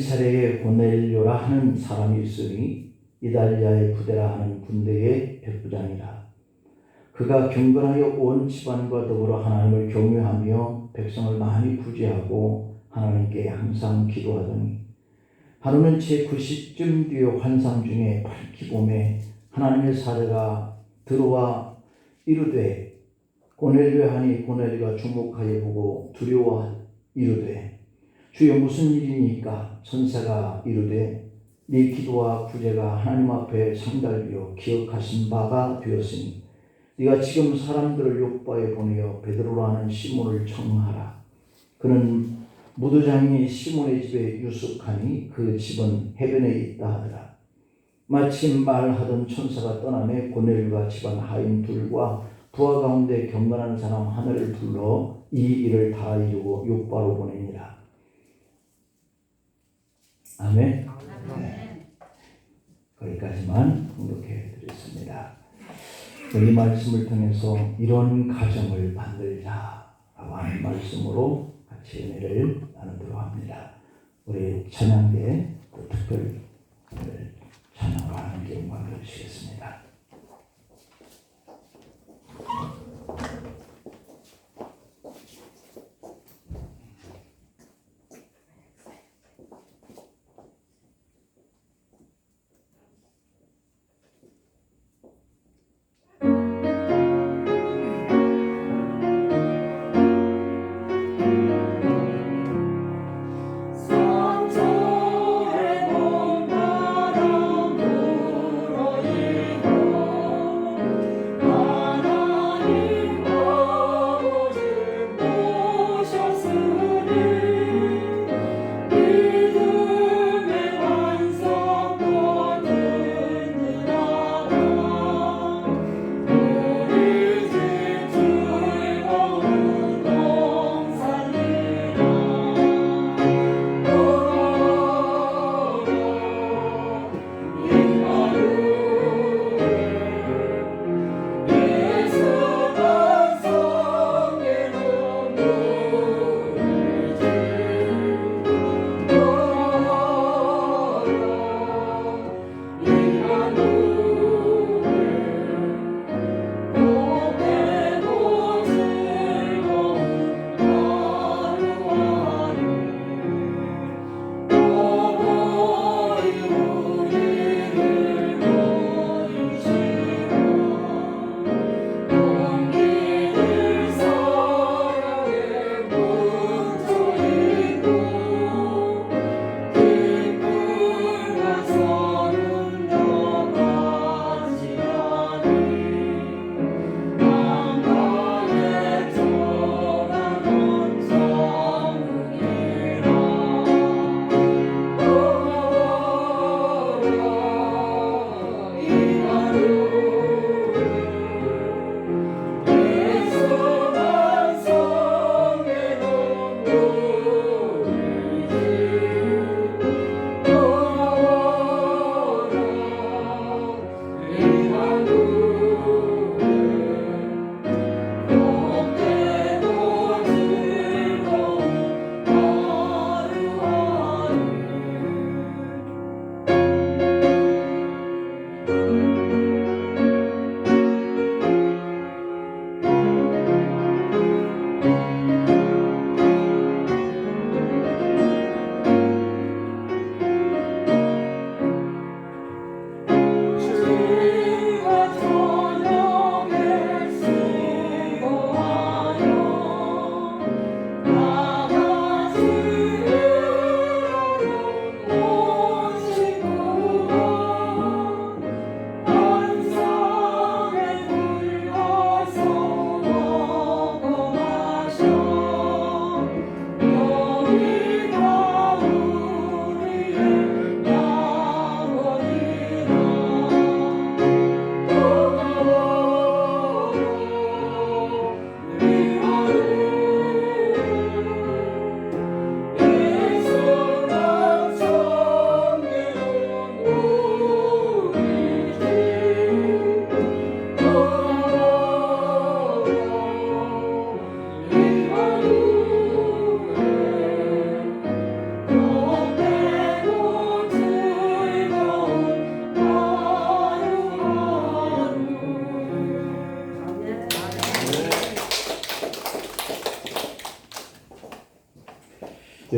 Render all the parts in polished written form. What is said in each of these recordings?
가이사랴의 고넬료라 하는 사람이 있으니 이달리아의 부대라 하는 군대의 백부장이라. 그가 경건하여 온 집안과 더불어 하나님을 경외하며 백성을 많이 구제하고 하나님께 항상 기도하더니 하루는 제9시쯤 뒤에 환상 중에 밝히 보매 하나님의 사자가 들어와 이르되 고넬료야 하니 고넬료가 주목하여 보고 두려워 이르되 주여 무슨 일이니까? 천사가 이르되 네 기도와 구제가 하나님 앞에 상달되어 기억하신 바가 되었으니 네가 지금 사람들을 요바에 보내어 베드로라는 시몬을 청하라. 그는 무도장이 시몬의 집에 유숙하니 그 집은 해변에 있다 하더라. 마침 말하던 천사가 떠나매 고넬료가 집안 하인 둘과 부하 가운데 경건한 사람 하나를 불러 이 일을 다 이루고 요바로 보내니라. 아멘. 네. 거기까지만 공독해 드렸습니다. 이 말씀을 통해서 이런 가정을 만들자라고 하는 말씀으로 같이 은혜를 나누도록 합니다. 우리 찬양대 특별 찬양을 하는 게 영광을 주시겠습니다. 산소에 본 바람 불어일고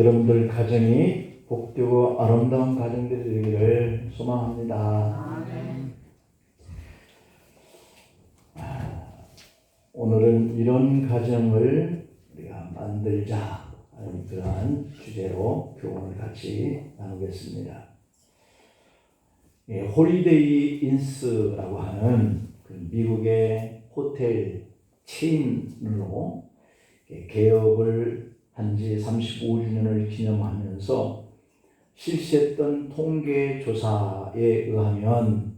여러분들 가정이 복되고 아름다운 가정들이 되기를 소망합니다. 오늘은 이런 가정을 우리가 만들자 하는 그러한 주제로 교훈을 같이 나누겠습니다. 홀리데이 인스라고 하는 그 미국의 호텔 체인으로 개업을 한 지 35주년을 기념하면서 실시했던 통계 조사에 의하면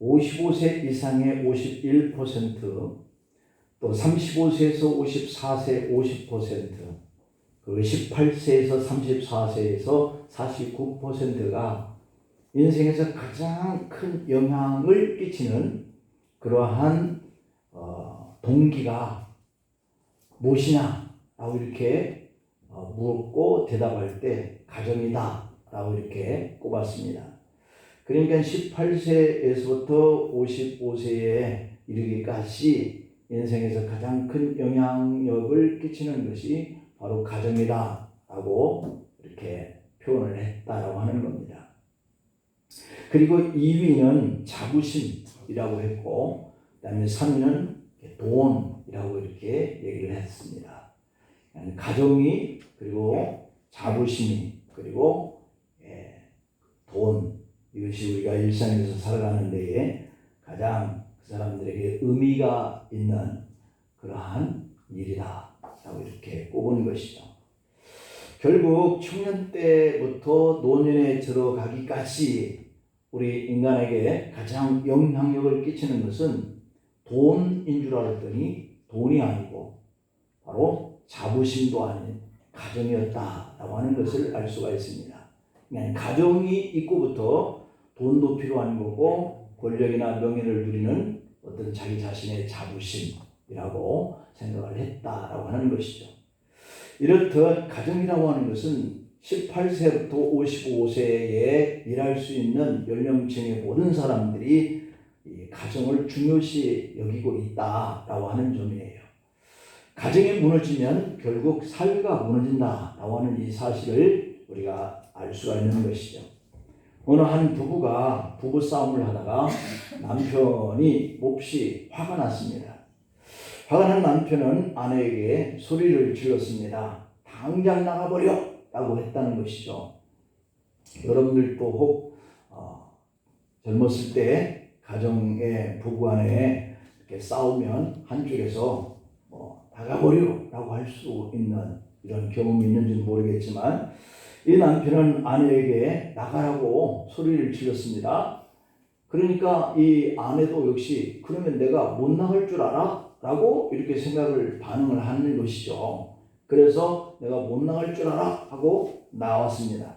55세 이상의 51%, 또 35세에서 54세 50%, 그 18세에서 34세에서 49%가 인생에서 가장 큰 영향을 끼치는 그러한 동기가 무엇이냐 라고 이렇게 묻고 대답할 때 가정이다 라고 이렇게 꼽았습니다. 그러니까 18세에서부터 55세에 이르기까지 인생에서 가장 큰 영향력을 끼치는 것이 바로 가정이다 라고 이렇게 표현을 했다라고 하는 겁니다. 그리고 2위는 자부심이라고 했고, 그 다음에 3위는 돈이라고 이렇게 얘기를 했습니다. 가정이, 그리고 자부심이, 그리고 돈, 이것이 우리가 일상에서 살아가는 데에 가장 그 사람들에게 의미가 있는 그러한 일이다 라고 이렇게 꼽은 것이죠. 결국 청년 때부터 노년에 들어가기까지 우리 인간에게 가장 영향력을 끼치는 것은 돈인 줄 알았더니 돈이 아니고 바로 자부심도 아닌 가정이었다라고 하는 것을 알 수가 있습니다. 그러니까 가정이 있고부터 돈도 필요한 거고 권력이나 명예를 누리는 어떤 자기 자신의 자부심이라고 생각을 했다라고 하는 것이죠. 이렇듯 가정이라고 하는 것은 18세부터 55세에 일할 수 있는 연령층의 모든 사람들이 이 가정을 중요시 여기고 있다라고 하는 점이에요. 가정이 무너지면 결국 사회가 무너진다라고 하는 이 사실을 우리가 알 수가 있는 것이죠. 어느 한 부부가 부부싸움을 하다가 남편이 몹시 화가 났습니다. 화가 난 남편은 아내에게 소리를 질렀습니다. 당장 나가버려! 라고 했다는 것이죠. 여러분들도 혹 젊었을 때 가정의 부부간에 이렇게 싸우면 한쪽에서 나가버려! 라고 할 수 있는 이런 경험이 있는지는 모르겠지만 이 남편은 아내에게 나가라고 소리를 질렀습니다. 그러니까 이 아내도 역시 그러면 내가 못 나갈 줄 알아? 라고 이렇게 반응을 하는 것이죠. 그래서 내가 못 나갈 줄 알아? 하고 나왔습니다.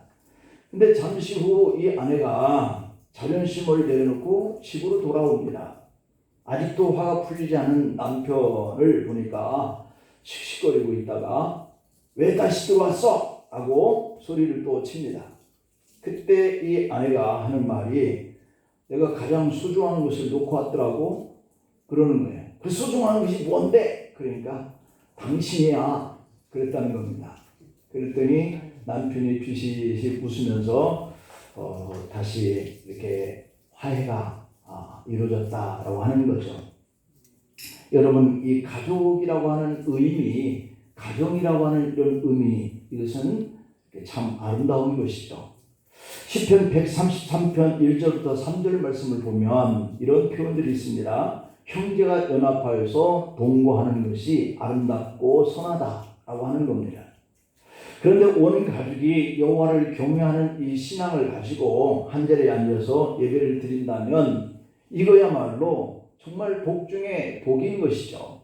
근데 잠시 후 이 아내가 자존심을 내려놓고 집으로 돌아옵니다. 아직도 화가 풀리지 않은 남편을 보니까 씩씩거리고 있다가 왜 다시 들어왔어? 하고 소리를 또 칩니다. 그때 이 아내가 하는 말이 내가 가장 소중한 것을 놓고 왔더라고 그러는 거예요. 그 소중한 것이 뭔데? 그러니까 당신이야 그랬다는 겁니다. 그랬더니 남편이 비실비실 웃으면서 다시 이렇게 화해가 이루어졌다라고 하는 거죠. 여러분, 이 가족이라고 하는 의미, 가정이라고 하는 이런 의미, 이것은 참 아름다운 것이죠. 시편 133편 1절부터 3절 말씀을 보면 이런 표현들이 있습니다. 형제가 연합하여서 동거하는 것이 아름답고 선하다라고 하는 겁니다. 그런데 온 가족이 여호와를 경외하는 이 신앙을 가지고 한 자리에 앉아서 예배를 드린다면 이거야말로 정말 복 중에 복인 것이죠.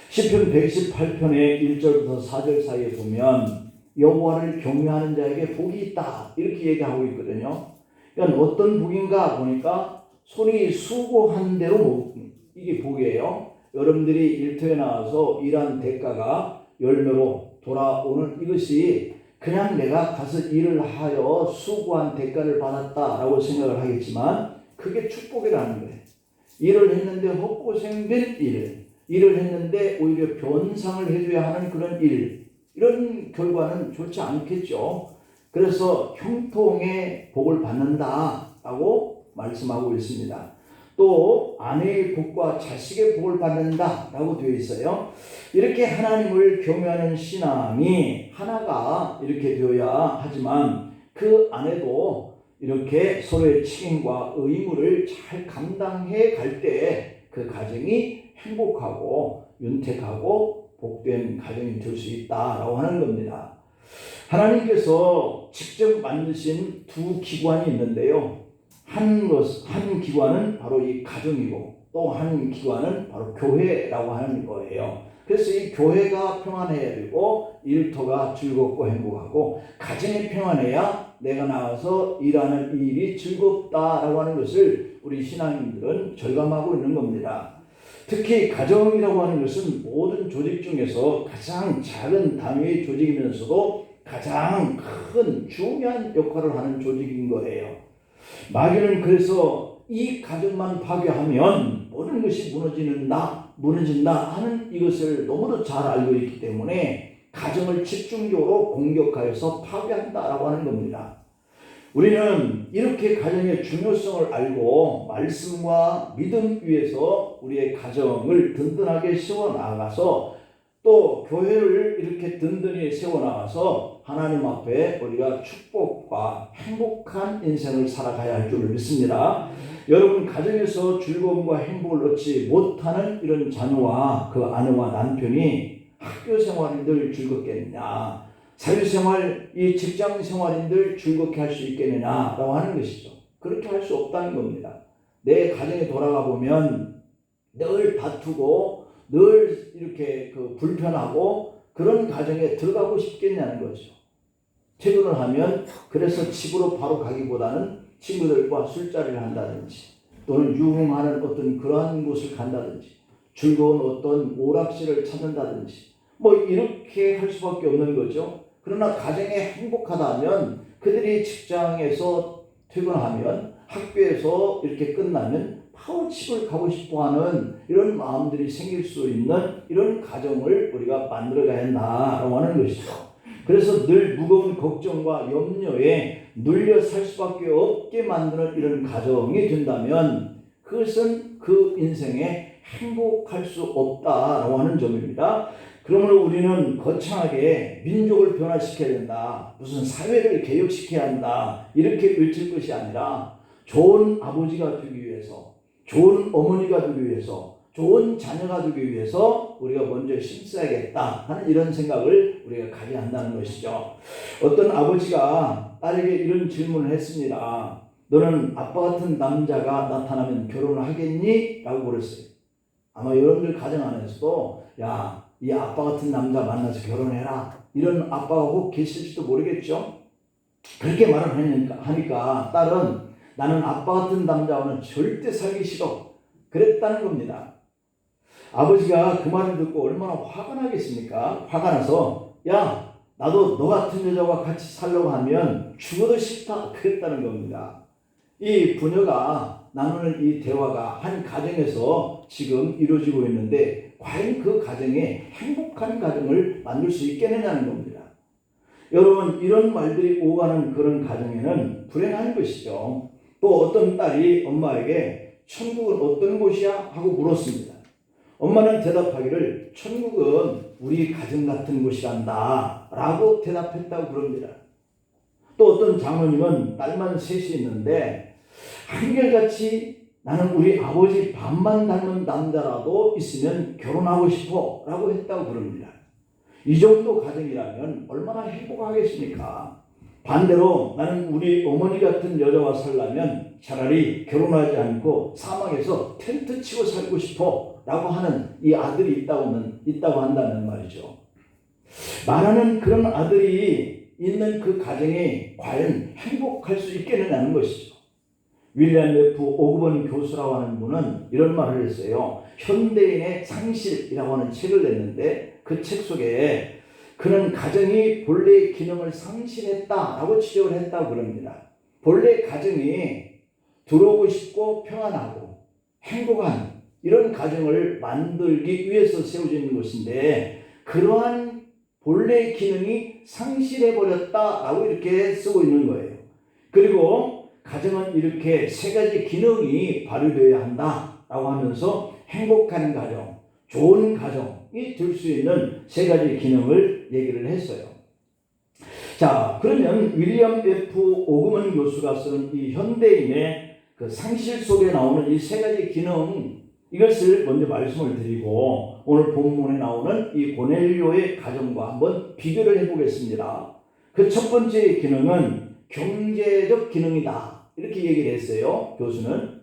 시편 118편의 1절부터 4절 사이에 보면 여호와를 경외하는 자에게 복이 있다 이렇게 얘기하고 있거든요. 그러니까 어떤 복인가 보니까 손이 수고한 대로 이게 복이에요. 여러분들이 일터에 나와서 일한 대가가 열매로 돌아오는 이것이 그냥 내가 가서 일을 하여 수고한 대가를 받았다라고 생각을 하겠지만 그게 축복이라는 거예요. 일을 했는데 헛고생된 일을 했는데 오히려 변상을 해줘야 하는 그런 일, 이런 결과는 좋지 않겠죠. 그래서 형통의 복을 받는다라고 말씀하고 있습니다. 또 아내의 복과 자식의 복을 받는다라고 되어 있어요. 이렇게 하나님을 경외하는 신앙이 하나가 이렇게 되어야 하지만 그 안에도 이렇게 서로의 책임과 의무를 잘 감당해 갈 때 그 가정이 행복하고 윤택하고 복된 가정이 될 수 있다라고 하는 겁니다. 하나님께서 직접 만드신 두 기관이 있는데요. 한 기관은 바로 이 가정이고 또 한 기관은 바로 교회라고 하는 거예요. 그래서 이 교회가 평안해야 되고 일터가 즐겁고 행복하고 가정이 평안해야 내가 나가서 일하는 일이 즐겁다라고 하는 것을 우리 신앙인들은 절감하고 있는 겁니다. 특히 가정이라고 하는 것은 모든 조직 중에서 가장 작은 단위의 조직이면서도 가장 큰 중요한 역할을 하는 조직인 거예요. 마귀는 그래서 이 가정만 파괴하면 모든 것이 무너진다 하는 이것을 너무도 잘 알고 있기 때문에 가정을 집중적으로 공격하여서 파괴한다라고 하는 겁니다. 우리는 이렇게 가정의 중요성을 알고 말씀과 믿음 위에서 우리의 가정을 든든하게 세워나가서 또 교회를 이렇게 든든히 세워나가서 하나님 앞에 우리가 축복과 행복한 인생을 살아가야 할 줄 믿습니다. 여러분 가정에서 즐거움과 행복을 얻지 못하는 이런 자녀와 그 아내와 남편이 학교 생활인들 즐겁겠느냐, 사회생활, 이 직장생활인들 즐겁게 할 수 있겠느냐라고 하는 것이죠. 그렇게 할 수 없다는 겁니다. 내 가정에 돌아가 보면 늘 다투고 늘 이렇게 불편하고 그런 가정에 들어가고 싶겠냐는 거죠. 퇴근을 하면 그래서 집으로 바로 가기보다는 친구들과 술자리를 한다든지 또는 유흥하는 어떤 그러한 곳을 간다든지 즐거운 어떤 오락실을 찾는다든지 이렇게 할 수밖에 없는 거죠. 그러나 가정에 행복하다면 그들이 직장에서 퇴근하면 학교에서 이렇게 끝나면 바로 집을 가고 싶어하는 이런 마음들이 생길 수 있는 이런 가정을 우리가 만들어가야 한다라고 하는 것이죠. 그래서 늘 무거운 걱정과 염려에 눌려 살 수밖에 없게 만드는 이런 가정이 된다면 그것은 그 인생에 행복할 수 없다라고 하는 점입니다. 그러므로 우리는 거창하게 민족을 변화시켜야 된다, 무슨 사회를 개혁시켜야 한다 이렇게 외칠 것이 아니라 좋은 아버지가 되기 위해서, 좋은 어머니가 되기 위해서, 좋은 자녀가 되기 위해서 우리가 먼저 힘써야겠다 하는 이런 생각을 우리가 가져야 한다는 것이죠. 어떤 아버지가 딸에게 이런 질문을 했습니다. 너는 아빠 같은 남자가 나타나면 결혼을 하겠니? 라고 물었어요. 아마 여러분들 가정 안에서도 이 아빠 같은 남자 만나서 결혼해라 이런 아빠가 꼭 계실지도 모르겠죠. 그렇게 말을 하니까 딸은 나는 아빠 같은 남자와는 절대 살기 싫어 그랬다는 겁니다. 아버지가 그 말을 듣고 얼마나 화가 나겠습니까? 화가 나서 나도 너 같은 여자와 같이 살려고 하면 죽어도 싫다 그랬다는 겁니다. 이 부녀가 나누는 이 대화가 한 가정에서 지금 이루어지고 있는데 과연 그 가정에 행복한 가정을 만들 수 있겠느냐는 겁니다. 여러분 이런 말들이 오가는 그런 가정에는 불행한 것이죠. 또 어떤 딸이 엄마에게 천국은 어떤 곳이야? 하고 물었습니다. 엄마는 대답하기를 천국은 우리 가정 같은 곳이란다 라고 대답했다고 그럽니다. 또 어떤 장로님은 딸만 셋이 있는데 한결같이 나는 우리 아버지 반만 닮은 남자라도 있으면 결혼하고 싶어 라고 했다고 그럽니다. 이 정도 가정이라면 얼마나 행복하겠습니까? 반대로 나는 우리 어머니 같은 여자와 살려면 차라리 결혼하지 않고 사막에서 텐트 치고 살고 싶어 라고 하는 이 아들이 있다고 한다는 말이죠. 말하는 그런 아들이 있는 그 가정이 과연 행복할 수 있겠느냐는 것이죠. 윌리엄 F. 오그번 교수라고 하는 분은 이런 말을 했어요. 현대인의 상실이라고 하는 책을 냈는데 그 책 속에 그는 가정이 본래의 기능을 상실했다라고 지적을 했다고 그럽니다. 본래 가정이 들어오고 싶고 평안하고 행복한 이런 가정을 만들기 위해서 세워진 것인데 그러한 본래의 기능이 상실해버렸다라고 이렇게 쓰고 있는 거예요. 그리고 가정은 이렇게 세 가지 기능이 발휘되어야 한다라고 하면서 행복한 가정, 좋은 가정이 될 수 있는 세 가지 기능을 얘기를 했어요. 자, 그러면 윌리엄 F. 오그먼 교수가 쓰는 이 현대인의 그 상실 속에 나오는 이 세 가지 기능, 이것을 먼저 말씀을 드리고 오늘 본문에 나오는 이 고넬료의 가정과 한번 비교를 해보겠습니다. 그 첫 번째 기능은 경제적 기능이다, 이렇게 얘기를 했어요, 교수는.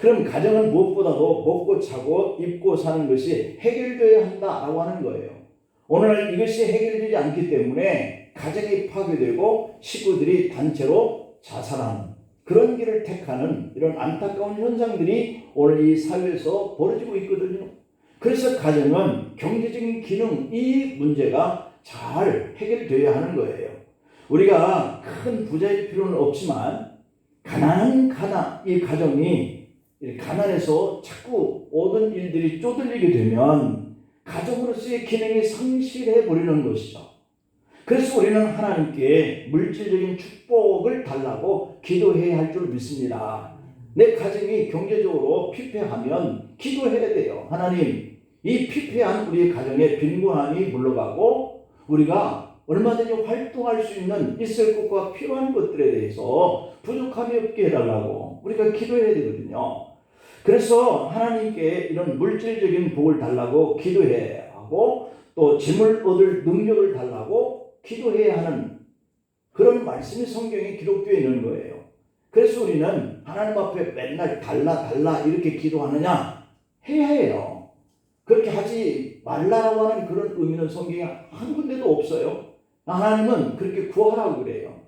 그럼 가정은 무엇보다도 먹고 자고 입고 사는 것이 해결되어야 한다라고 하는 거예요. 오늘 이것이 해결되지 않기 때문에 가정이 파괴되고 식구들이 단체로 자살하는 그런 길을 택하는 이런 안타까운 현상들이 오늘 이 사회에서 벌어지고 있거든요. 그래서 가정은 경제적인 기능, 이 문제가 잘 해결되어야 하는 거예요. 우리가 큰 부자일 필요는 없지만 가난한 이 가정이 가난해서 자꾸 모든 일들이 쪼들리게 되면 가정으로서의 기능이 상실해 버리는 것이죠. 그래서 우리는 하나님께 물질적인 축복을 달라고 기도해야 할 줄 믿습니다. 내 가정이 경제적으로 피폐하면 기도해야 돼요. 하나님, 이 피폐한 우리의 가정에 빈곤함이 물러가고 우리가 얼마든지 활동할 수 있을 것과 필요한 것들에 대해서 부족함이 없게 해달라고 우리가 기도해야 되거든요. 그래서 하나님께 이런 물질적인 복을 달라고 기도해야 하고 또 재물 얻을 능력을 달라고 기도해야 하는 그런 말씀이 성경에 기록되어 있는 거예요. 그래서 우리는 하나님 앞에 맨날 달라 이렇게 기도하느냐? 해야 해요. 그렇게 하지 말라라고 하는 그런 의미는 성경에 한 군데도 없어요. 하나님은 그렇게 구하라고 그래요.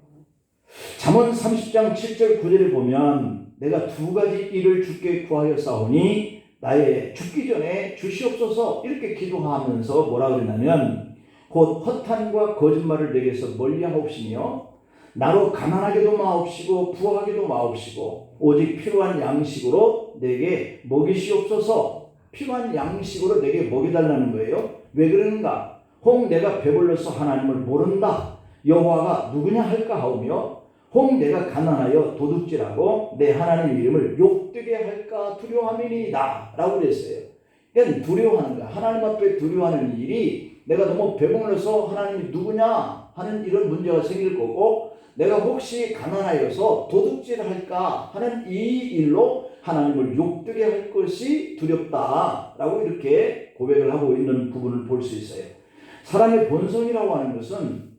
잠언 30장 7절 9절을 보면 내가 두 가지 일을 주께 구하였사오니 나의 죽기 전에 주시옵소서, 이렇게 기도하면서 뭐라 그러냐면 곧 허탄과 거짓말을 내게서 멀리하옵시며 나로 가난하게도 마옵시고 부하게도 마옵시고 오직 필요한 양식으로 내게 먹이시옵소서. 필요한 양식으로 내게 먹여달라는 거예요. 왜 그러는가? 혹 내가 배불러서 하나님을 모른다, 여호와가 누구냐 할까 하오며 혹 내가 가난하여 도둑질하고 내 하나님 이름을 욕되게 할까 두려워함이니이다 라고 그랬어요. 그러니까 두려워하는 거야. 하나님 앞에 두려워하는 일이 내가 너무 배불러서 하나님이 누구냐 하는 이런 문제가 생길 거고, 내가 혹시 가난하여서 도둑질을 할까 하는 이 일로 하나님을 욕되게 할 것이 두렵다라고 이렇게 고백을 하고 있는 부분을 볼 수 있어요. 사람의 본성이라고 하는 것은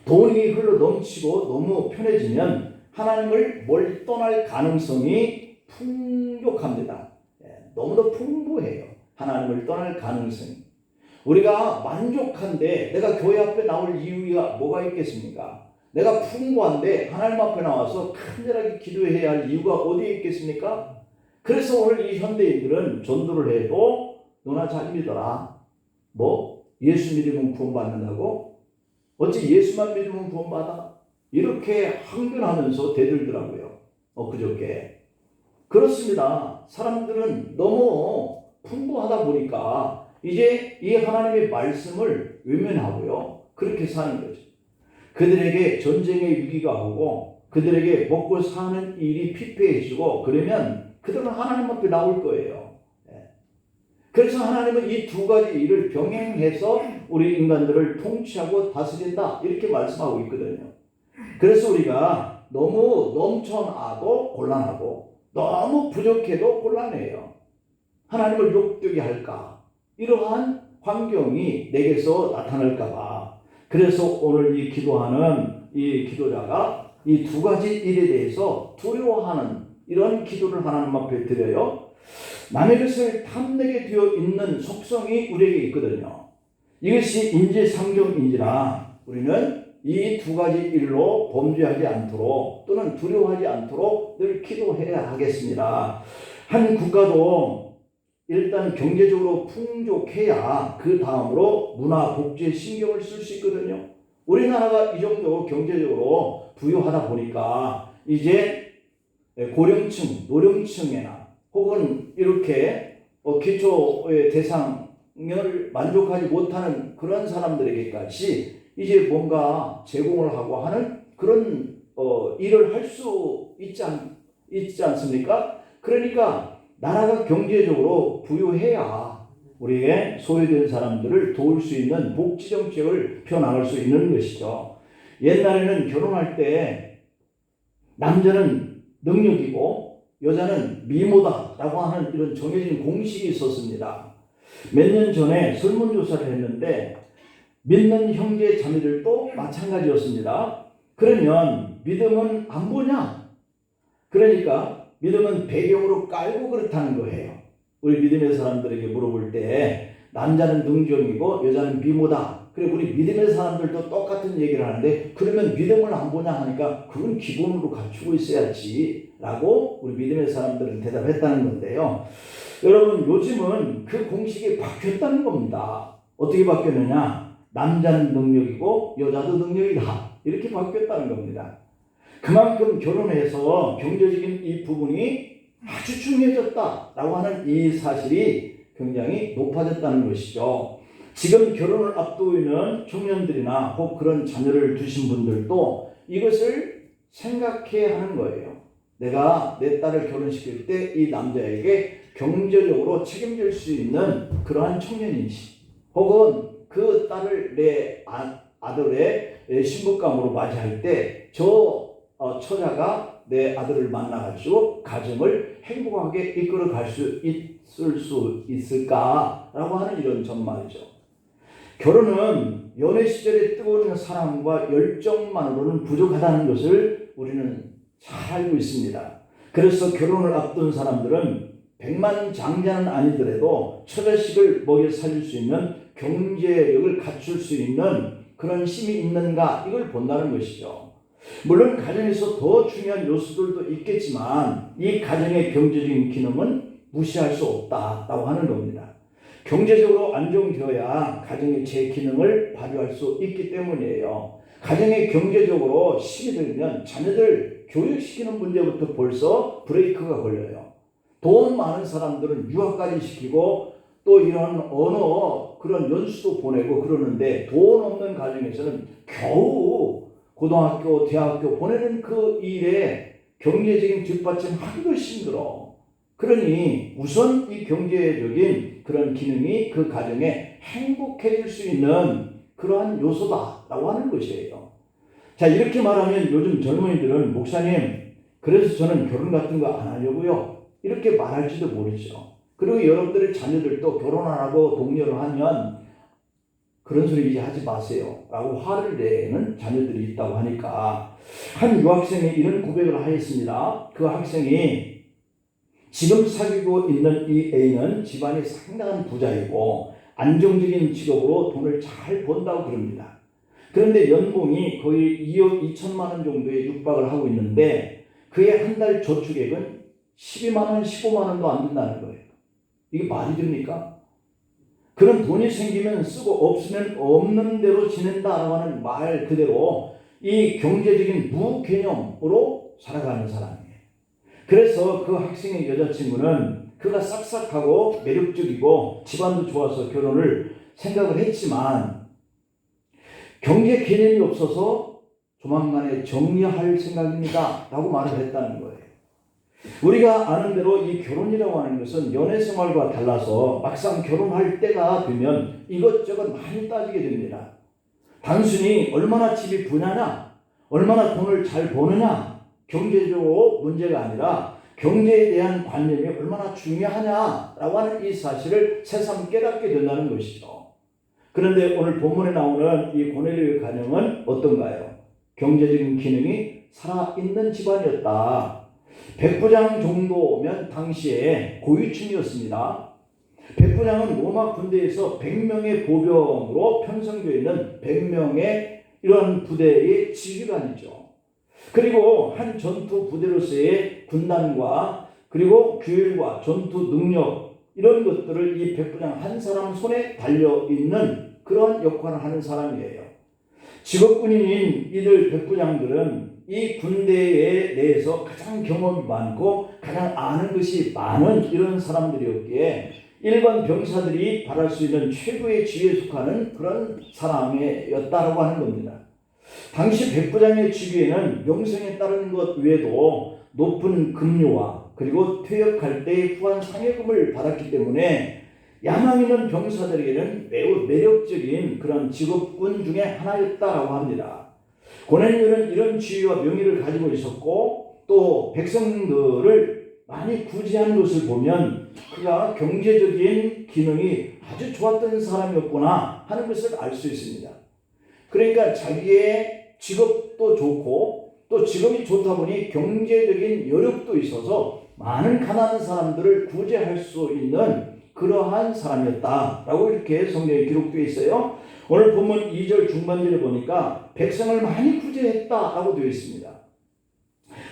돈이 흘러 넘치고 너무 편해지면 하나님을 멀리 떠날 가능성이 풍족합니다. 너무도 풍부해요. 하나님을 떠날 가능성이. 우리가 만족한데 내가 교회 앞에 나올 이유가 뭐가 있겠습니까? 내가 풍부한데 하나님 앞에 나와서 간절하게 기도해야 할 이유가 어디에 있겠습니까? 그래서 오늘 이 현대인들은 전도를 해도 너나 잘 믿어라. 뭐? 예수 믿으면 구원받는다고? 어찌 예수만 믿으면 구원받아? 이렇게 항변하면서 대들더라고요. 그저께. 그렇습니다. 사람들은 너무 풍부하다 보니까 이제 이 하나님의 말씀을 외면하고요. 그렇게 사는 거죠. 그들에게 전쟁의 위기가 오고 그들에게 먹고 사는 일이 피폐해지고 그러면 그들은 하나님 앞에 나올 거예요. 그래서 하나님은 이 두 가지 일을 병행해서 우리 인간들을 통치하고 다스린다, 이렇게 말씀하고 있거든요. 그래서 우리가 너무 넘쳐나도 곤란하고 너무 부족해도 곤란해요. 하나님을 욕되게 할까? 이러한 환경이 내게서 나타날까봐. 그래서 오늘 이 기도하는 이 기도자가 이 두 가지 일에 대해서 두려워하는 이런 기도를 하나님 앞에 드려요. 남의 것을 탐내게 되어 있는 속성이 우리에게 있거든요. 이것이 인지상정인지라 우리는 이 두 가지 일로 범죄하지 않도록 또는 두려워하지 않도록 늘 기도해야 하겠습니다. 한 국가도 일단 경제적으로 풍족해야 그 다음으로 문화, 복지에 신경을 쓸 수 있거든요. 우리나라가 이 정도 경제적으로 부유하다 보니까 이제 고령층, 노령층이나 혹은 이렇게 기초의 대상 만족하지 못하는 그런 사람들에게까지 이제 뭔가 제공을 하고 하는 그런 일을 할 수 있지 않습니까? 그러니까 나라가 경제적으로 부유해야 우리의 소외된 사람들을 도울 수 있는 복지 정책을 펴나갈 수 있는 것이죠. 옛날에는 결혼할 때 남자는 능력이고 여자는 미모다라고 하는 이런 정해진 공식이 있었습니다. 몇 년 전에 설문조사를 했는데 믿는 형제 자매들도 마찬가지였습니다. 그러면 믿음은 안 보냐? 그러니까 믿음은 배경으로 깔고 그렇다는 거예요. 우리 믿음의 사람들에게 물어볼 때 남자는 능력이고 여자는 미모다. 그리고 우리 믿음의 사람들도 똑같은 얘기를 하는데 그러면 믿음을 안 보냐 하니까 그건 기본으로 갖추고 있어야지 라고 우리 믿음의 사람들은 대답했다는 건데요. 여러분 요즘은 그 공식이 바뀌었다는 겁니다. 어떻게 바뀌었느냐? 남자는 능력이고 여자도 능력이다. 이렇게 바뀌었다는 겁니다. 그만큼 결혼해서 경제적인 이 부분이 아주 중요해졌다라고 하는 이 사실이 굉장히 높아졌다는 것이죠. 지금 결혼을 앞두고 있는 청년들이나 혹 그런 자녀를 두신 분들도 이것을 생각해야 하는 거예요. 내가 내 딸을 결혼시킬 때 이 남자에게 경제적으로 책임질 수 있는 그러한 청년인지 혹은 그 딸을 내 아들의 신부감으로 맞이할 때 처자가 내 아들을 만나가지고 가정을 행복하게 이끌어 갈 수 있을까라고 하는 이런 전말이죠. 결혼은 연애 시절의 뜨거운 사랑과 열정만으로는 부족하다는 것을 우리는 잘 알고 있습니다. 그래서 결혼을 앞둔 사람들은 백만장자는 아니더라도 처자식을 먹여 살릴 수 있는 경제력을 갖출 수 있는 그런 힘이 있는가 이걸 본다는 것이죠. 물론 가정에서 더 중요한 요소들도 있겠지만 이 가정의 경제적인 기능은 무시할 수 없다라고 하는 겁니다. 경제적으로 안정되어야 가정의 제 기능을 발휘할 수 있기 때문이에요. 가정의 경제적으로 힘이 들면 자녀들 교육시키는 문제부터 벌써 브레이크가 걸려요. 돈 많은 사람들은 유학까지 시키고 또 이런 언어 그런 연수도 보내고 그러는데 돈 없는 가정에서는 겨우 고등학교, 대학교 보내는 그 일에 경제적인 뒷받침하기도 힘들어. 그러니 우선 이 경제적인 그런 기능이 그 가정에 행복해질 수 있는 그러한 요소다라고 하는 것이에요. 자, 이렇게 말하면 요즘 젊은이들은 목사님, 그래서 저는 결혼 같은 거 안 하려고요. 이렇게 말할지도 모르죠. 그리고 여러분들의 자녀들도 결혼 안 하고 독려를 하면 그런 소리 이제 하지 마세요 라고 화를 내는 자녀들이 있다고 하니까 한 유학생이 이런 고백을 하였습니다. 그 학생이 지금 사귀고 있는 이 A는 집안이 상당한 부자이고 안정적인 직업으로 돈을 잘 번다고 그럽니다. 그런데 연봉이 거의 2억 2천만 원 정도에 육박을 하고 있는데 그의 한 달 저축액은 12만 원, 15만 원도 안 된다는 거예요. 이게 말이 됩니까? 그런 돈이 생기면 쓰고 없으면 없는 대로 지낸다라고 하는 말 그대로 이 경제적인 무개념으로 살아가는 사람이에요. 그래서 그 학생의 여자친구는 그가 싹싹하고 매력적이고 집안도 좋아서 결혼을 생각을 했지만 경제 개념이 없어서 조만간에 정리할 생각입니다 라고 말을 했다는 거예요. 우리가 아는 대로 이 결혼이라고 하는 것은 연애 생활과 달라서 막상 결혼할 때가 되면 이것저것 많이 따지게 됩니다. 단순히 얼마나 집이 부냐냐, 얼마나 돈을 잘 버느냐, 경제적으로 문제가 아니라 경제에 대한 관념이 얼마나 중요하냐라고 하는 이 사실을 새삼 깨닫게 된다는 것이죠. 그런데 오늘 본문에 나오는 이 고넬료의 가정은 어떤가요? 경제적인 기능이 살아있는 집안이었다. 백부장 정도면 당시에 고위층이었습니다. 백부장은 로마 군대에서 100명의 보병으로 편성되어 있는 100명의 이런 부대의 지휘관이죠. 그리고 한 전투 부대로서의 군단과 그리고 규율과 전투 능력 이런 것들을 이 백부장 한 사람 손에 달려있는 그런 역할을 하는 사람이에요. 직업군인인 이들 백부장들은 이 군대에 대해서 가장 경험이 많고 가장 아는 것이 많은 이런 사람들이었기에 일반 병사들이 바랄 수 있는 최고의 지위에 속하는 그런 사람이었다라고 하는 겁니다. 당시 백부장의 직위에는 명성에 따르는 것 외에도 높은 급료와 그리고 퇴역할 때 후한 상여금을 받았기 때문에 야망 있는 병사들에게는 매우 매력적인 그런 직업군 중에 하나였다라고 합니다. 고넬료는 이런 지위와 명예를 가지고 있었고 또 백성들을 많이 구제한 것을 보면 그가 경제적인 기능이 아주 좋았던 사람이었구나 하는 것을 알 수 있습니다. 그러니까 자기의 직업도 좋고 또 직업이 좋다 보니 경제적인 여력도 있어서 많은 가난한 사람들을 구제할 수 있는 그러한 사람이었다라고 이렇게 성경에 기록되어 있어요. 오늘 본문 2절 중반절에 보니까 백성을 많이 구제했다라고 되어 있습니다.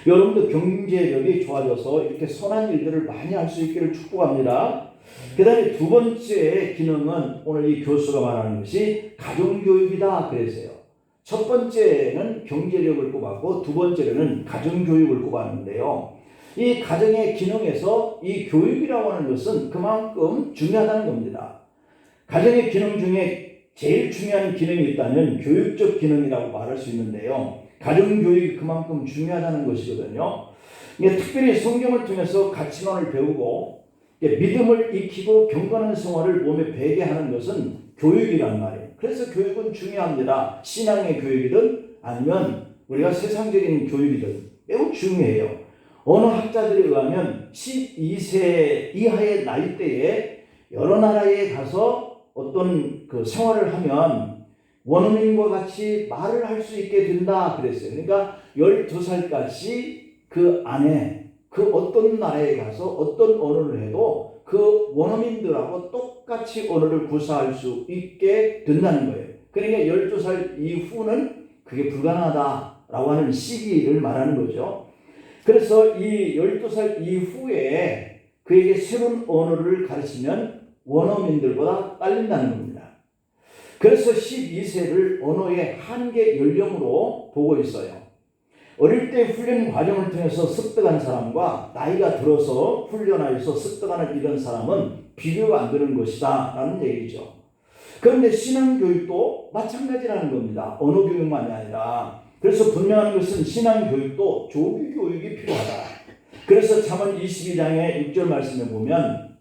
여러분도 경제력이 좋아져서 이렇게 선한 일들을 많이 할 수 있기를 축복합니다. 그 다음에 두 번째 기능은 오늘 이 교수가 말하는 것이 가정교육이다 그랬어요. 첫 번째는 경제력을 꼽았고 두 번째는 가정교육을 꼽았는데요. 이 가정의 기능에서 이 교육이라고 하는 것은 그만큼 중요하다는 겁니다. 가정의 기능 중에 제일 중요한 기능이 있다면 교육적 기능이라고 말할 수 있는데요. 가정교육이 그만큼 중요하다는 것이거든요. 특별히 성경을 통해서 가치관을 배우고 믿음을 익히고 경건한 생활을 몸에 배게 하는 것은 교육이란 말이에요. 그래서 교육은 중요합니다. 신앙의 교육이든 아니면 우리가 세상적인 교육이든 매우 중요해요. 어느 학자들에 의하면 12세 이하의 나이대에 여러 나라에 가서 어떤 그 생활을 하면 원어민과 같이 말을 할 수 있게 된다 그랬어요. 그러니까 12살까지 그 안에 그 어떤 나라에 가서 어떤 언어를 해도 그 원어민들하고 똑같이 언어를 구사할 수 있게 된다는 거예요. 그러니까 12살 이후는 그게 불가능하다라고 하는 시기를 말하는 거죠. 그래서 이 12살 이후에 그에게 새로운 언어를 가르치면 원어민들보다 딸린다는 겁니다. 그래서 12세를 언어의 한계 연령으로 보고 있어요. 어릴 때 훈련 과정을 통해서 습득한 사람과 나이가 들어서 훈련하여서 습득하는 이런 사람은 비교가 안 되는 것이다 라는 얘기죠. 그런데 신앙교육도 마찬가지라는 겁니다. 언어 교육만이 아니라. 그래서 분명한 것은 신앙교육도 조기교육이 필요하다. 그래서 잠언 22장의 6절 말씀에 보면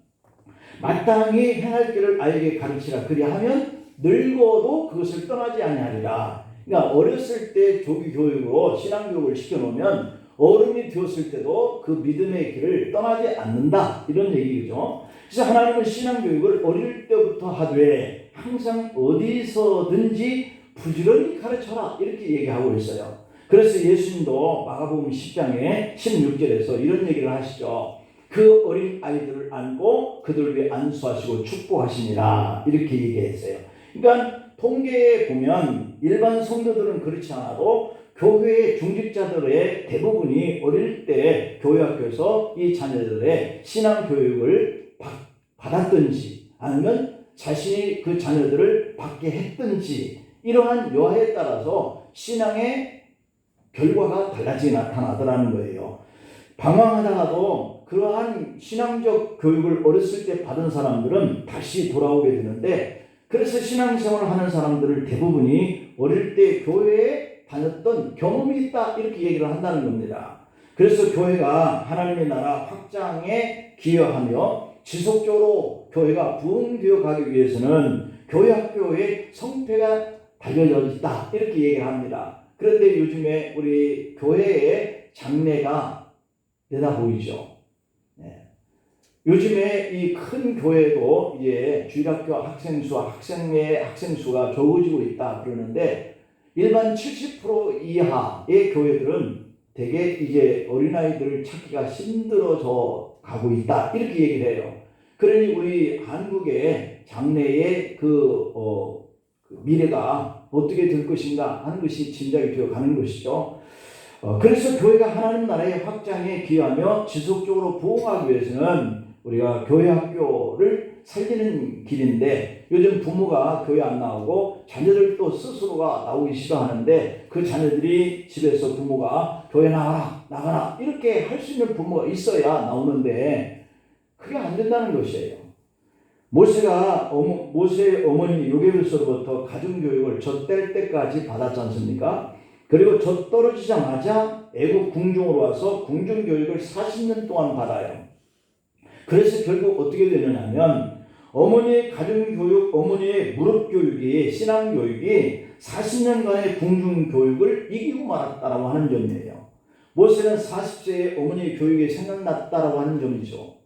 마땅히 행할 길을 아이에게 가르치라. 그리하면 늙어도 그것을 떠나지 아니하리라. 그러니까 어렸을 때 조기교육으로 신앙교육을 시켜놓으면 어른이 되었을 때도 그 믿음의 길을 떠나지 않는다. 이런 얘기죠. 그래서 하나님은 신앙교육을 어릴 때부터 하되 항상 어디서든지 부지런히 가르쳐라. 이렇게 얘기하고 있어요. 그래서 예수님도 마가복음 10장에 16절에서 이런 얘기를 하시죠. 그 어린 아이들을 안고 그들 위에 안수하시고 축복하시니라. 이렇게 얘기했어요. 그러니까 통계에 보면 일반 성도들은 그렇지 않아도 교회의 중직자들의 대부분이 어릴 때 교회학교에서 이 자녀들의 신앙교육을 받았든지 아니면 자신이 그 자녀들을 받게 했든지 이러한 여하에 따라서 신앙의 결과가 달라지게 나타나더라는 거예요. 방황하다가도 그러한 신앙적 교육을 어렸을 때 받은 사람들은 다시 돌아오게 되는데 그래서 신앙생활을 하는 사람들을 대부분이 어릴 때 교회에 다녔던 경험이 있다 이렇게 얘기를 한다는 겁니다. 그래서 교회가 하나님의 나라 확장에 기여하며 지속적으로 교회가 부흥되어 가기 위해서는 교회학교의 성패가 달려져 있다 이렇게 얘기를 합니다. 그런데 요즘에 우리 교회의 장래가 내다보이죠. 요즘에 이 큰 교회도 이제 주일학교 학생 수가 적어지고 있다 그러는데 일반 70% 이하의 교회들은 대개 이제 어린아이들을 찾기가 힘들어져 가고 있다 이렇게 얘기를 해요. 그러니 우리 한국의 장래의 그 미래가 어떻게 될 것인가 하는 것이 짐작이 되어 가는 것이죠. 그래서 교회가 하나님 나라의 확장에 기여하며 지속적으로 부흥하기 위해서는 우리가 교회 학교를 살리는 길인데 요즘 부모가 교회 안 나오고 자녀들도 스스로가 나오기 싫어하는데 그 자녀들이 집에서 부모가 교회 나가라 이렇게 할 수 있는 부모가 있어야 나오는데 그게 안 된다는 것이에요. 모세의 어머니 요게베스로부터 가정교육을 젖될 때까지 받았지 않습니까? 그리고 젖 떨어지자마자 애국 궁중으로 와서 궁중교육을 40년 동안 받아요. 그래서 결국 어떻게 되느냐면 어머니의 가정교육, 어머니의 무릎교육이, 신앙교육이 40년간의 궁중교육을 이기고 말았다라고 하는 점이에요. 모세는 40세에 어머니의 교육이 생각났다라고 하는 점이죠.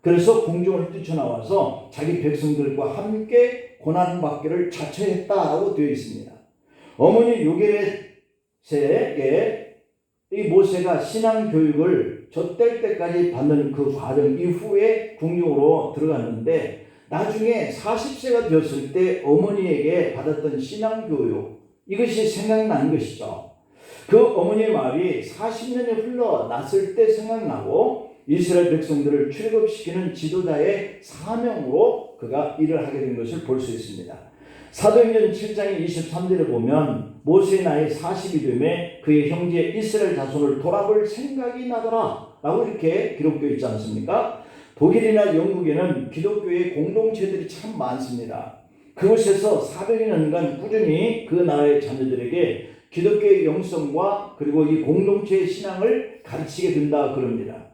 그래서 궁중을 뛰쳐나와서 자기 백성들과 함께 고난받기를 자처했다라고 되어 있습니다. 어머니 요게벳에게 이 모세가 신앙교육을 젖될 때까지 받는 그 과정 이후에 궁중으로 들어갔는데 나중에 40세가 되었을 때 어머니에게 받았던 신앙교육 이것이 생각나는 것이죠. 그 어머니의 말이 40년이 흘러났을 때 생각나고 이스라엘 백성들을 출애굽시키는 지도자의 사명으로 그가 일을 하게 된 것을 볼 수 있습니다. 사도행전 7장 23절에 보면 모세의 나이 40이 되매 그의 형제 이스라엘 자손을 돌아볼 생각이 나더라 라고 이렇게 기록되어 있지 않습니까? 독일이나 영국에는 기독교의 공동체들이 참 많습니다. 그곳에서 400여 년간 꾸준히 그 나라의 자녀들에게 기독교의 영성과 그리고 이 공동체의 신앙을 가르치게 된다 그럽니다.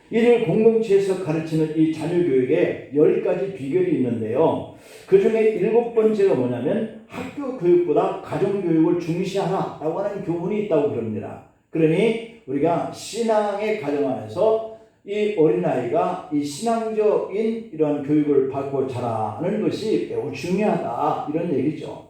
이를 공동체에서 가르치는 이 자녀교육에 10가지 비결이 있는데요. 그 중에 7번째가 뭐냐면 학교 교육보다 가정교육을 중시하라 라고 하는 교훈이 있다고 그럽니다. 그러니 우리가 신앙의 가정 안에서 이 어린아이가 이 신앙적인 이런 교육을 받고 자라는 것이 매우 중요하다 이런 얘기죠.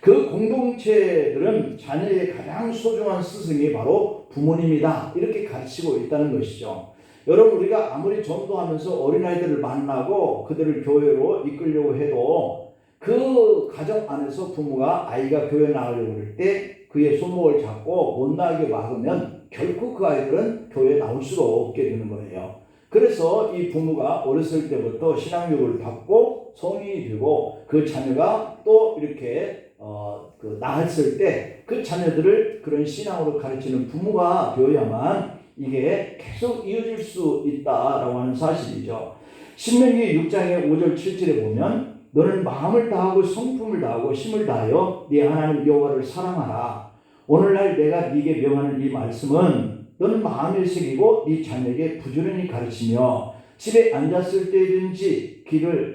그 공동체들은 자녀의 가장 소중한 스승이 바로 부모님이다 이렇게 가르치고 있다는 것이죠. 여러분 우리가 아무리 전도하면서 어린아이들을 만나고 그들을 교회로 이끌려고 해도 그 가정 안에서 부모가 아이가 교회 나가려고 할 때 그의 손목을 잡고 못 나가게 막으면 결코 그 아이들은 교회에 나올 수가 없게 되는 거예요. 그래서 이 부모가 어렸을 때부터 신앙교육을 받고 성인이 되고 그 자녀가 또 이렇게 나았을 때 그 자녀들을 그런 신앙으로 가르치는 부모가 되어야만 이게 계속 이어질 수 있다라고 하는 사실이죠. 신명기 6장의 5절 7절에 보면 너는 마음을 다하고 성품을 다하고 힘을 다하여 네 하나님 여호와를 사랑하라. 오늘날 내가 네게 명하는 이 말씀은 너는 마음에 새기고 네 자녀에게 부지런히 가르치며 집에 앉았을 때든지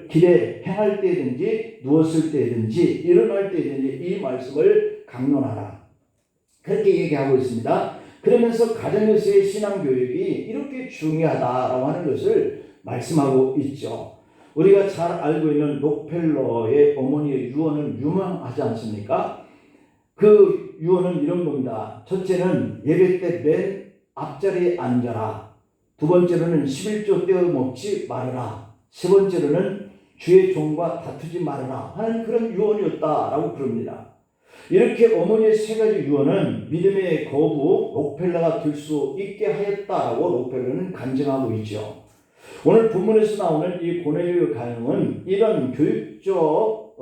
길에 행할 때든지 누웠을 때든지 일어날 때든지 이 말씀을 강론하라. 그렇게 얘기하고 있습니다. 그러면서 가정에서의 신앙교육이 이렇게 중요하다라고 하는 것을 말씀하고 있죠. 우리가 잘 알고 있는 록펠러의 어머니의 유언은 유명하지 않습니까? 그 유언은 이런 겁니다. 첫째는 예배 때 맨 앞자리에 앉아라. 두 번째로는 11조 떼어 먹지 말아라. 세 번째로는 주의 종과 다투지 말아라 하는 그런 유언이었다라고 그럽니다. 이렇게 어머니의 세 가지 유언은 믿음의 거부 록펠러가 될 수 있게 하였다라고 록펠러는 간증하고 있죠. 오늘 본문에서 나오는 이 고넬료 가정은 이런 교육적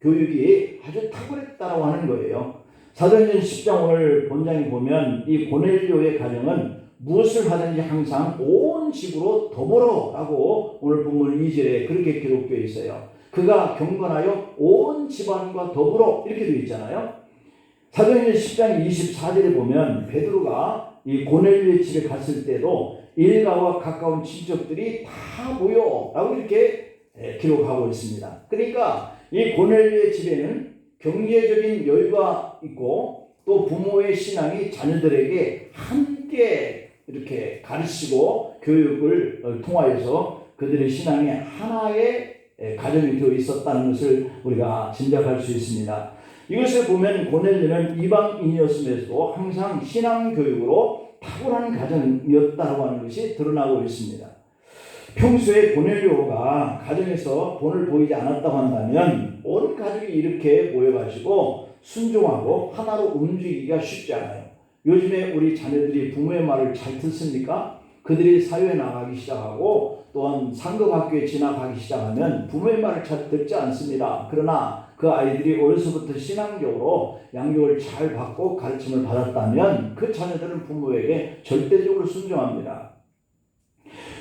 교육이 아주 탁월했다라고 하는 거예요. 사도행전 10장 오늘 본장에 보면 이 고넬료의 가정은 무엇을 하든지 항상 온 집으로 더불어라고 오늘 본문 2절에 그렇게 기록되어 있어요. 그가 경건하여 온 집안과 더불어 이렇게 되어 있잖아요. 사도행전 10장 24절에 보면 베드로가 이 고넬료의 집에 갔을 때도 일가와 가까운 친척들이 다 모여라고 이렇게 기록하고 있습니다. 그러니까 이 고넬료의 집에는 경제적인 여유가 있고 또 부모의 신앙이 자녀들에게 함께 이렇게 가르치고 교육을 통하여서 그들의 신앙이 하나의 가정이 되어 있었다는 것을 우리가 짐작할 수 있습니다. 이것을 보면 고넬료는 이방인이었음에도 항상 신앙교육으로 탁월한 가정이었다고 하는 것이 드러나고 있습니다. 평소에 고넬료가 가정에서 본을 보이지 않았다고 한다면 온 가족이 이렇게 모여가지고 순종하고 하나로 움직이기가 쉽지 않아요. 요즘에 우리 자녀들이 부모의 말을 잘 듣습니까? 그들이 사회에 나가기 시작하고 또한 상급학교에 진학하기 시작하면 부모의 말을 잘 듣지 않습니다. 그러나 그 아이들이 어려서부터 신앙적으로 양육을 잘 받고 가르침을 받았다면 그 자녀들은 부모에게 절대적으로 순종합니다.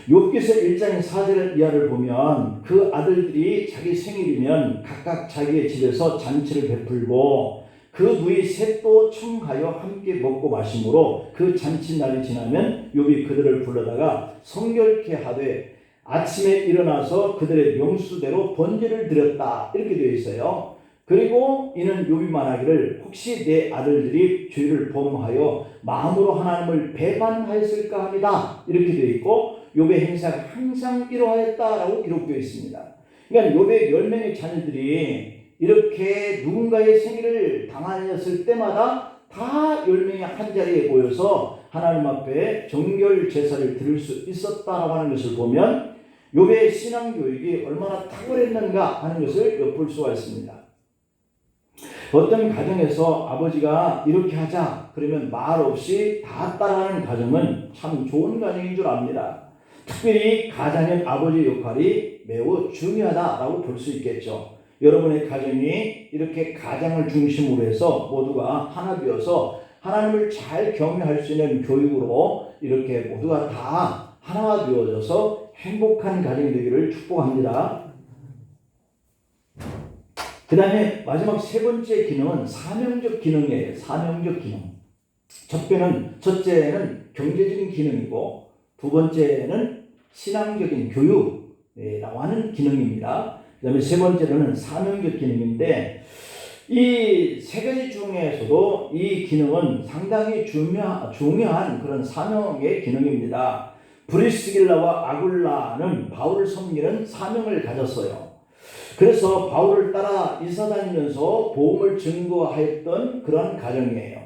욥기서 1장 4절 이하를 보면 그 아들들이 자기 생일이면 각각 자기의 집에서 잔치를 베풀고 그 누이 셋도 청하여 함께 먹고 마심으로 그 잔치날이 지나면 욥이 그들을 불러다가 성결케 하되 아침에 일어나서 그들의 명수대로 번제를 드렸다 이렇게 되어 있어요. 그리고 이는 욥이 말하기를 혹시 내 아들들이 죄를 범하여 마음으로 하나님을 배반하였을까 합니다 이렇게 되어 있고 욥의 행사가 항상 이러하였다라고 기록되어 있습니다. 그러니까 욥의 10명의 자녀들이 이렇게 누군가의 생일을 당하였을 때마다 다 10명이 한자리에 모여서 하나님 앞에 정결 제사를 드릴 수 있었다라고 하는 것을 보면 욥의 신앙교육이 얼마나 탁월했는가 하는 것을 엿볼 수가 있습니다. 어떤 가정에서 아버지가 이렇게 하자 그러면 말 없이 다 따라하는 가정은 참 좋은 가정인 줄 압니다. 특별히 가장인 아버지의 역할이 매우 중요하다라고 볼 수 있겠죠. 여러분의 가정이 이렇게 가장을 중심으로 해서 모두가 하나 되어서 하나님을 잘 경외할 수 있는 교육으로 이렇게 모두가 다 하나가 되어져서 행복한 가정이 되기를 축복합니다. 그 다음에 마지막 세 번째 기능은 사명적 기능이에요. 사명적 기능. 첫째는 경제적인 기능이고 두 번째는 신앙적인 교육이라고 하는 기능입니다. 그 다음에 세 번째로는 사명적 기능인데 이 세 가지 중에서도 이 기능은 상당히 중요한 그런 사명의 기능입니다. 브리스길라와 아굴라는 바울을 섬기는 사명을 가졌어요. 그래서 바울을 따라 이사다니면서 복음을 증거하였던 그런 가정이에요.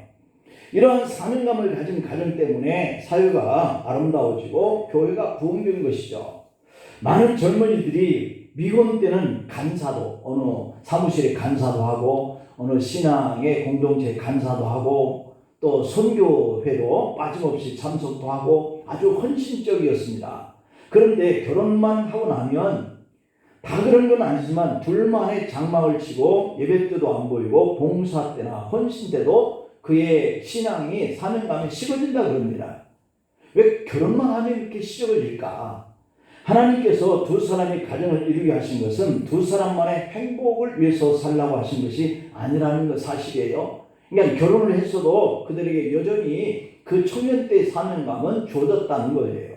이러한 사명감을 가진 가정 때문에 사회가 아름다워지고 교회가 부흥된 것이죠. 많은 젊은이들이 미혼 때는 간사도 어느 사무실에 간사도 하고 어느 신앙의 공동체 간사도 하고 또 선교회도 빠짐없이 참석도 하고 아주 헌신적이었습니다. 그런데 결혼만 하고 나면 다 그런 건 아니지만 둘만의 장막을 치고 예배 때도 안 보이고 봉사 때나 헌신 때도 그의 신앙이 사명감이 식어진다 그럽니다. 왜 결혼만 하면 이렇게 식어질까? 하나님께서 두 사람이 가정을 이루게 하신 것은 두 사람만의 행복을 위해서 살라고 하신 것이 아니라는 것 사실이에요. 그러니까 결혼을 했어도 그들에게 여전히 그 청년 때의 사명감은 주어졌다는 거예요.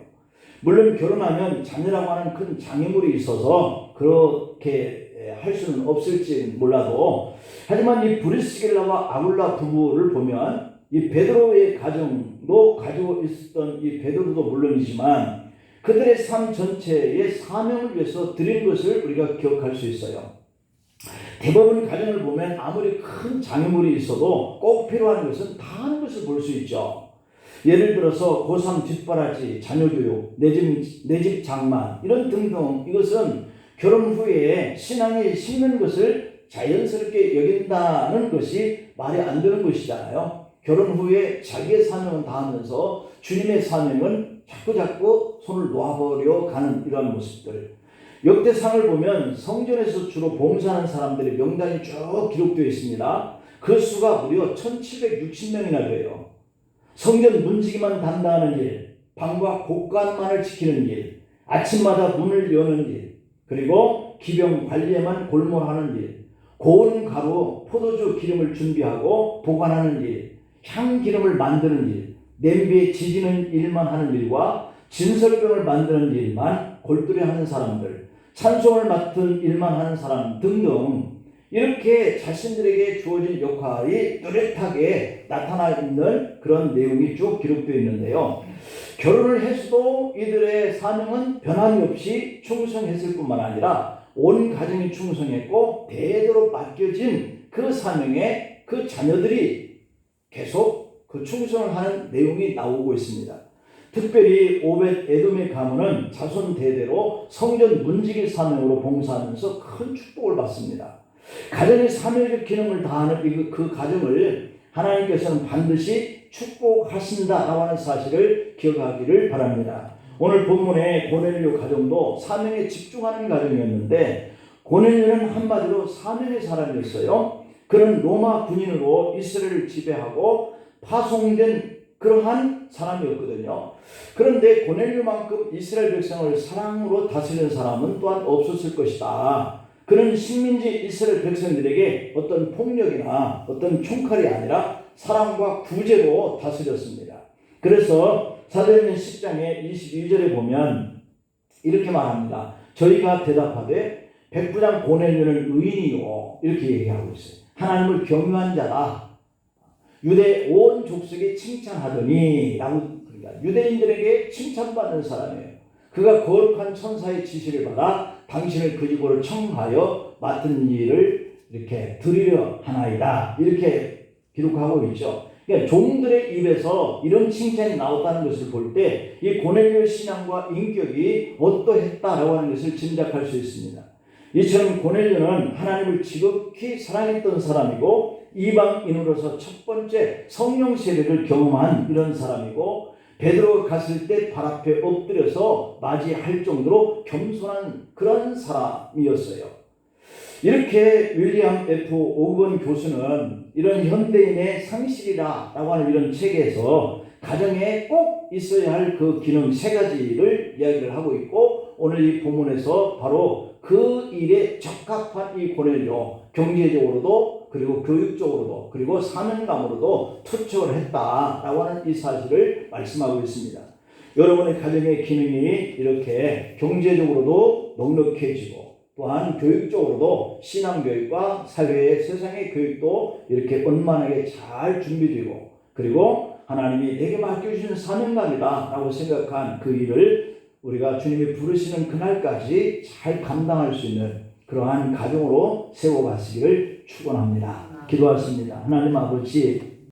물론 결혼하면 자녀라고 하는 큰 장애물이 있어서 그렇게 할 수는 없을지 몰라도 하지만 이 브리스길라와 아굴라 부부를 보면 이 베드로의 가정도 가지고 있었던 이 베드로도 물론이지만 그들의 삶 전체의 사명을 위해서 드린 것을 우리가 기억할 수 있어요. 대부분 가정을 보면 아무리 큰 장애물이 있어도 꼭 필요한 것은 다 하는 것을 볼 수 있죠. 예를 들어서 고3 뒷바라지, 자녀교육, 내 집 장만 이런 등등 이것은 결혼 후에 신앙에 심는 것을 자연스럽게 여긴다는 것이 말이 안 되는 것이잖아요. 결혼 후에 자기의 사명은 다 하면서 주님의 사명은 자꾸 손을 놓아버려 가는 이러한 모습들. 역대상을 보면 성전에서 주로 봉사하는 사람들의 명단이 쭉 기록되어 있습니다. 그 수가 무려 1760명이나 돼요. 성전 문지기만 담당하는 일, 방과 곳간만을 지키는 일, 아침마다 문을 여는 일, 그리고 기병 관리에만 골몰하는 일, 고운 가루, 포도주 기름을 준비하고 보관하는 일, 향기름을 만드는 일, 냄비에 지지는 일만 하는 일과 진설병을 만드는 일만 골똘히 하는 사람들, 찬송을 맡은 일만 하는 사람 등등 이렇게 자신들에게 주어진 역할이 뚜렷하게 나타나 있는 그런 내용이 쭉 기록되어 있는데요. 결혼을 했어도 이들의 사명은 변함이 없이 충성했을 뿐만 아니라 온 가정이 충성했고 대대로 맡겨진 그 사명에 그 자녀들이 계속 그 충성을 하는 내용이 나오고 있습니다. 특별히 오벳 에돔의 가문은 자손 대대로 성전 문지기 사명으로 봉사하면서 큰 축복을 받습니다. 가정의 사명적 기능을 다하는 그 가정을 하나님께서는 반드시 축복하신다라고 하는 사실을 기억하기를 바랍니다. 오늘 본문의 고넬료 가정도 사명에 집중하는 가정이었는데 고넬료는 한마디로 사명의 사람이었어요. 그는 로마 군인으로 이스라엘을 지배하고 파송된 그러한 사람이었거든요. 그런데 고넬료만큼 이스라엘 백성을 사랑으로 다스리는 사람은 또한 없었을 것이다. 그는 식민지 이스라엘 백성들에게 어떤 폭력이나 어떤 총칼이 아니라 사랑과 구제로 다스렸습니다. 그래서 사도행전 10장의 22절에 보면 이렇게 말합니다. 저희가 대답하되 백부장 고넬료는 의인이요, 이렇게 얘기하고 있어요. 하나님을 경유한 자다. 유대 온 족속이 칭찬하더니 라고, 그러니까 유대인들에게 칭찬받는 사람이에요. 그가 거룩한 천사의 지시를 받아 당신을 그 집으로 청하여 맡은 일을 이렇게 드리려 하나이다, 이렇게 기록하고 있죠. 그러니까 종들의 입에서 이런 칭찬이 나왔다는 것을 볼 때 이 고넬료 신앙과 인격이 어떠했다라고 하는 것을 짐작할 수 있습니다. 이처럼 고넬료는 하나님을 지극히 사랑했던 사람이고 이방인으로서 첫 번째 성령 세례를 경험한 이런 사람이고, 베드로가 갔을 때 발 앞에 엎드려서 맞이할 정도로 겸손한 그런 사람이었어요. 이렇게 윌리엄 F. 오건 교수는 이런 현대인의 상실이라고 하는 이런 책에서 가정에 꼭 있어야 할 그 기능 세 가지를 이야기를 하고 있고, 오늘 이 본문에서 바로 그 일에 적합한 이 고넬료, 경제적으로도 그리고 교육적으로도 그리고 사명감으로도 투척을 했다라고 하는 이 사실을 말씀하고 있습니다. 여러분의 가정의 기능이 이렇게 경제적으로도 넉넉해지고 또한 교육적으로도 신앙교육과 사회의 세상의 교육도 이렇게 원만하게 잘 준비되고, 그리고 하나님이 내게 맡겨주신 사명감이다 라고 생각한 그 일을 우리가 주님이 부르시는 그날까지 잘 감당할 수 있는 그러한 가정으로 세워가시기를 축원합니다. 기도하십니다. 하나님 아버지,